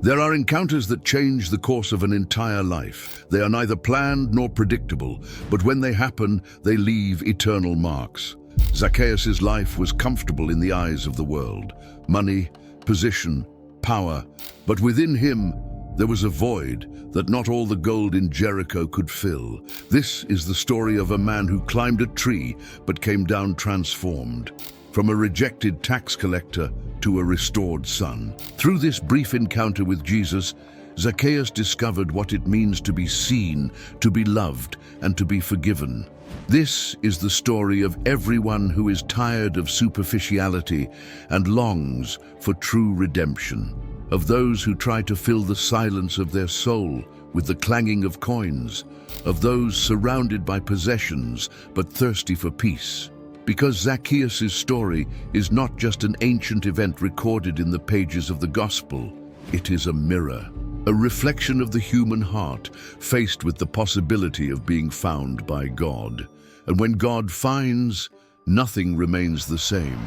There are encounters that change the course of an entire life. They are neither planned nor predictable, but when they happen, they leave eternal marks. Zacchaeus' life was comfortable in the eyes of the world. Money, position, power, but within him, there was a void that not all the gold in Jericho could fill. This is the story of a man who climbed a tree but came down transformed, from a rejected tax collector to a restored son. Through this brief encounter with Jesus, Zacchaeus discovered what it means to be seen, to be loved, and to be forgiven. This is the story of everyone who is tired of superficiality and longs for true redemption, of those who try to fill the silence of their soul with the clanging of coins, of those surrounded by possessions but thirsty for peace. Because Zacchaeus' story is not just an ancient event recorded in the pages of the Gospel, it is a mirror, a reflection of the human heart faced with the possibility of being found by God. And when God finds, nothing remains the same.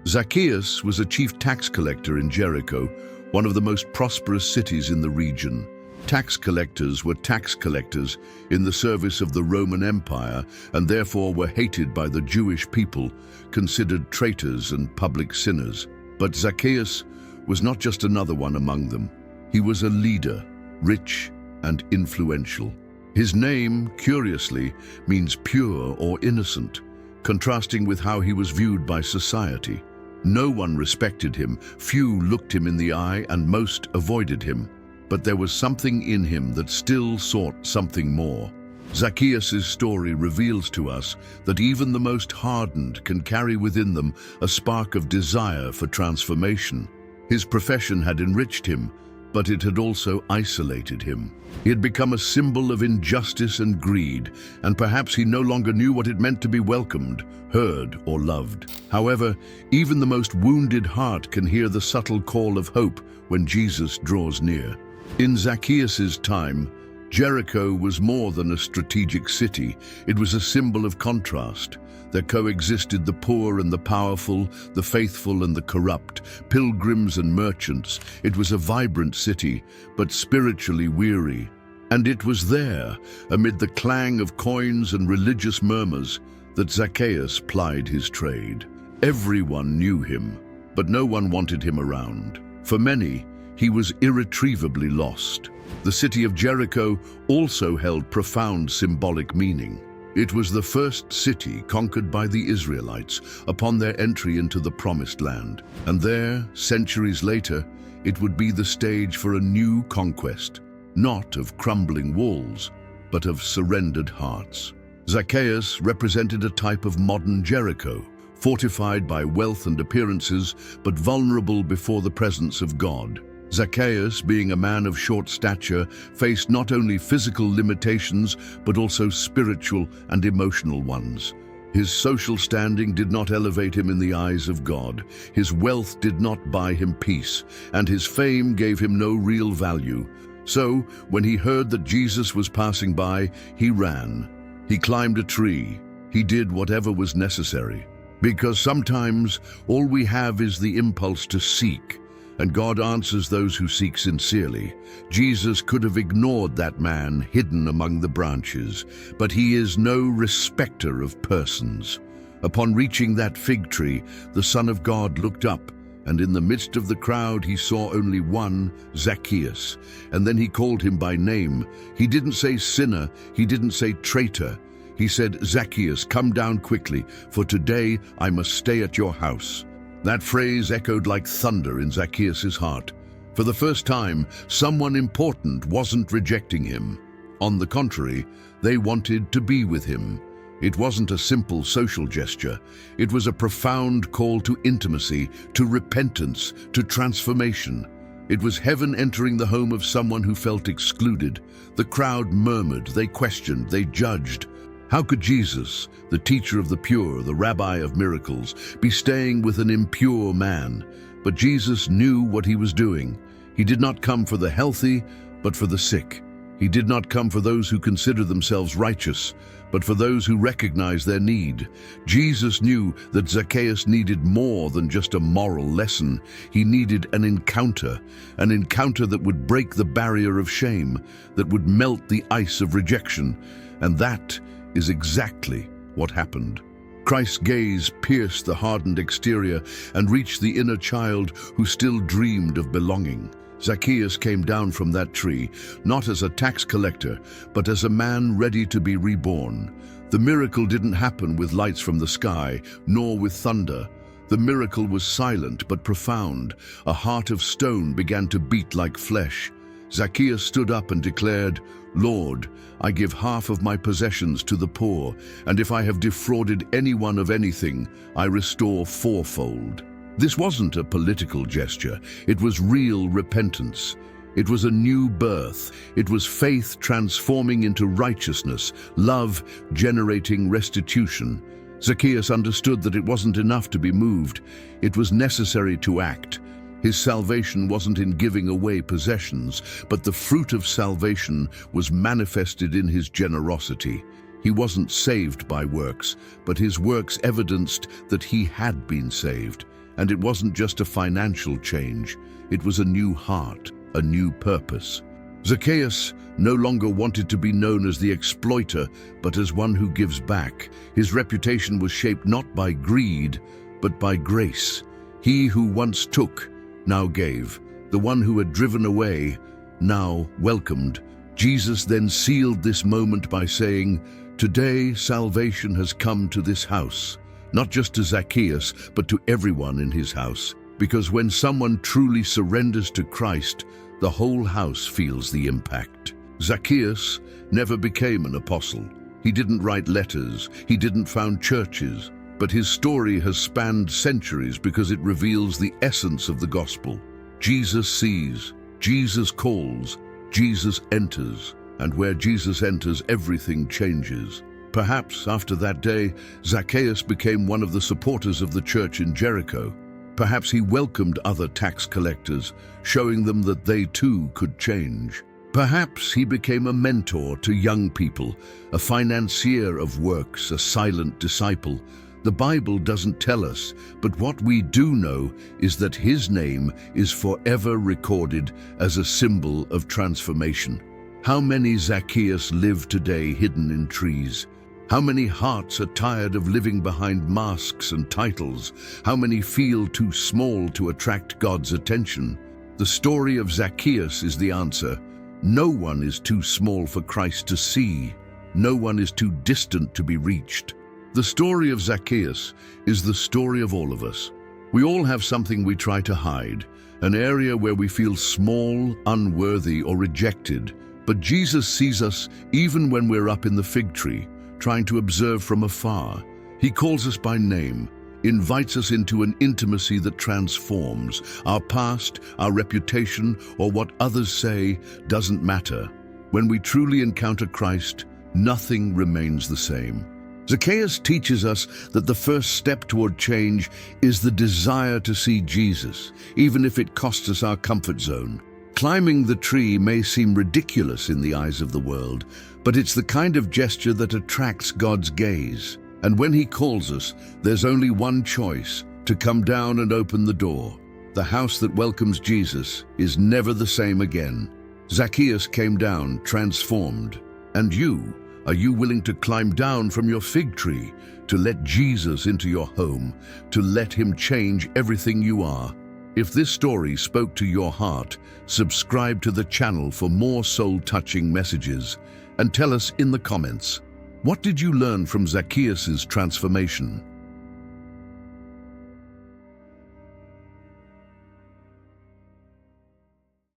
Zacchaeus was a chief tax collector in Jericho, one of the most prosperous cities in the region. Tax collectors were tax collectors in the service of the Roman Empire and therefore were hated by the Jewish people, considered traitors and public sinners. But Zacchaeus was not just another one among them. He was a leader, rich and influential. His name, curiously, means pure or innocent, contrasting with how he was viewed by society. No one respected him, few looked him in the eye, and most avoided him. But there was something in him that still sought something more. Zacchaeus' story reveals to us that even the most hardened can carry within them a spark of desire for transformation. His profession had enriched him, but it had also isolated him. He had become a symbol of injustice and greed, and perhaps he no longer knew what it meant to be welcomed, heard, or loved. However, even the most wounded heart can hear the subtle call of hope when Jesus draws near. In Zacchaeus' time, Jericho was more than a strategic city. It was a symbol of contrast. There coexisted the poor and the powerful, the faithful and the corrupt, pilgrims and merchants. It was a vibrant city, but spiritually weary. And it was there, amid the clang of coins and religious murmurs, that Zacchaeus plied his trade. Everyone knew him, but no one wanted him around. For many, he was irretrievably lost. The city of Jericho also held profound symbolic meaning. It was the first city conquered by the Israelites upon their entry into the Promised Land. And there, centuries later, it would be the stage for a new conquest, not of crumbling walls, but of surrendered hearts. Zacchaeus represented a type of modern Jericho, fortified by wealth and appearances, but vulnerable before the presence of God. Zacchaeus, being a man of short stature, faced not only physical limitations, but also spiritual and emotional ones. His social standing did not elevate him in the eyes of God. His wealth did not buy him peace, and his fame gave him no real value. So, when he heard that Jesus was passing by, he ran. He climbed a tree. He did whatever was necessary. Because sometimes all we have is the impulse to seek, and God answers those who seek sincerely. Jesus could have ignored that man hidden among the branches, but he is no respecter of persons. Upon reaching that fig tree, the Son of God looked up, and in the midst of the crowd he saw only one, Zacchaeus, and then he called him by name. He didn't say sinner, he didn't say traitor. He said, "Zacchaeus, come down quickly, for today I must stay at your house." That phrase echoed like thunder in Zacchaeus' heart. For the first time, someone important wasn't rejecting him. On the contrary, they wanted to be with him. It wasn't a simple social gesture. It was a profound call to intimacy, to repentance, to transformation. It was heaven entering the home of someone who felt excluded. The crowd murmured, they questioned, they judged. How could Jesus, the teacher of the pure, the rabbi of miracles, be staying with an impure man? But Jesus knew what he was doing. He did not come for the healthy, but for the sick. He did not come for those who consider themselves righteous, but for those who recognize their need. Jesus knew that Zacchaeus needed more than just a moral lesson. He needed an encounter that would break the barrier of shame, that would melt the ice of rejection. And that is exactly what happened. Christ's gaze pierced the hardened exterior and reached the inner child who still dreamed of belonging. Zacchaeus came down from that tree, not as a tax collector, but as a man ready to be reborn. The miracle didn't happen with lights from the sky, nor with thunder. The miracle was silent but profound. A heart of stone began to beat like flesh. Zacchaeus stood up and declared, "Lord, I give half of my possessions to the poor, and if I have defrauded anyone of anything, I restore fourfold." This wasn't a political gesture. It was real repentance. It was a new birth. It was faith transforming into righteousness, love generating restitution. Zacchaeus understood that it wasn't enough to be moved. It was necessary to act. His salvation wasn't in giving away possessions, but the fruit of salvation was manifested in his generosity. He wasn't saved by works, but his works evidenced that he had been saved. And it wasn't just a financial change. It was a new heart, a new purpose. Zacchaeus no longer wanted to be known as the exploiter, but as one who gives back. His reputation was shaped not by greed, but by grace. He who once took, now gave. The one who had driven away, now welcomed. Jesus then sealed this moment by saying, "Today salvation has come to this house." Not just to Zacchaeus, but to everyone in his house. Because when someone truly surrenders to Christ, the whole house feels the impact. Zacchaeus never became an apostle. He didn't write letters. He didn't found churches. But his story has spanned centuries because it reveals the essence of the gospel. Jesus sees, Jesus calls, Jesus enters. And where Jesus enters, everything changes. Perhaps after that day, Zacchaeus became one of the supporters of the church in Jericho. Perhaps he welcomed other tax collectors, showing them that they too could change. Perhaps he became a mentor to young people, a financier of works, a silent disciple. The Bible doesn't tell us, but what we do know is that his name is forever recorded as a symbol of transformation. How many Zacchaeus live today hidden in trees? How many hearts are tired of living behind masks and titles? How many feel too small to attract God's attention? The story of Zacchaeus is the answer. No one is too small for Christ to see. No one is too distant to be reached. The story of Zacchaeus is the story of all of us. We all have something we try to hide, an area where we feel small, unworthy, or rejected. But Jesus sees us even when we're up in the fig tree, trying to observe from afar. He calls us by name, invites us into an intimacy that transforms. Our past, our reputation, or what others say doesn't matter. When we truly encounter Christ, nothing remains the same. Zacchaeus teaches us that the first step toward change is the desire to see Jesus, even if it costs us our comfort zone. Climbing the tree may seem ridiculous in the eyes of the world, but it's the kind of gesture that attracts God's gaze. And when He calls us, there's only one choice: to come down and open the door. The house that welcomes Jesus is never the same again. Zacchaeus came down, transformed. And you? Are you willing to climb down from your fig tree, to let Jesus into your home, to let Him change everything you are? If this story spoke to your heart, subscribe to the channel for more soul-touching messages, and tell us in the comments, what did you learn from Zacchaeus' transformation?